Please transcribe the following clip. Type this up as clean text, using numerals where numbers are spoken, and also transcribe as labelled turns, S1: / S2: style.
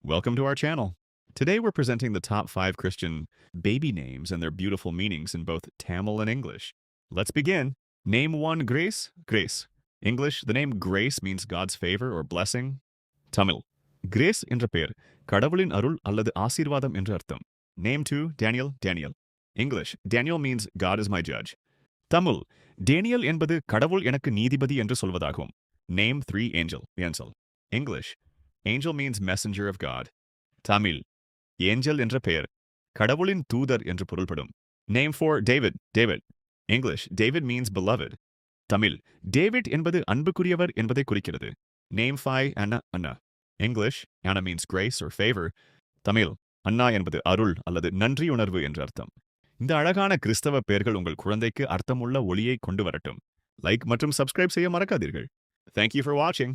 S1: Welcome to our channel. Today we're presenting the top 5 Christian baby names and their beautiful meanings in both Tamil and English. Let's begin. Name 1 Grace. Grace. English, the name Grace means God's favor or blessing. Tamil. Grace என்ற பெயர் கடவுளின் அருள் அல்லது ஆசீர்வாதம் என்று அர்த்தம். Name 2 Daniel. Daniel. English, Daniel means God is my judge. Tamil. Daniel என்பது கடவுள் எனக்கு நீதிபதி என்று சொல்வதாகும். Name 3 Angel. Ansel. English. Angel means messenger of God. Tamil. Angel என்ற பெயர் கடவுளின் தூதர் என்று பொருள்படும். Name 4 David. David. English. David means beloved. Tamil. David என்பது அன்புக்குரியவர் என்பதை குறிக்கிறது. Name 5 Anna. Anna. English. Anna means grace or favor. Tamil. அண்ணா என்பது அருள் அல்லது நன்றியுணர்வு என்று அர்த்தம். இந்த அழகான கிறிஸ்தவ பெயர்கள் உங்கள் குழந்தைக்கு அர்த்தமுள்ள ஒளியை கொண்டு வரட்டும். லைக் மற்றும் சப்ஸ்கிரைப் செய்ய மறக்காதீர்கள். Thank you for watching.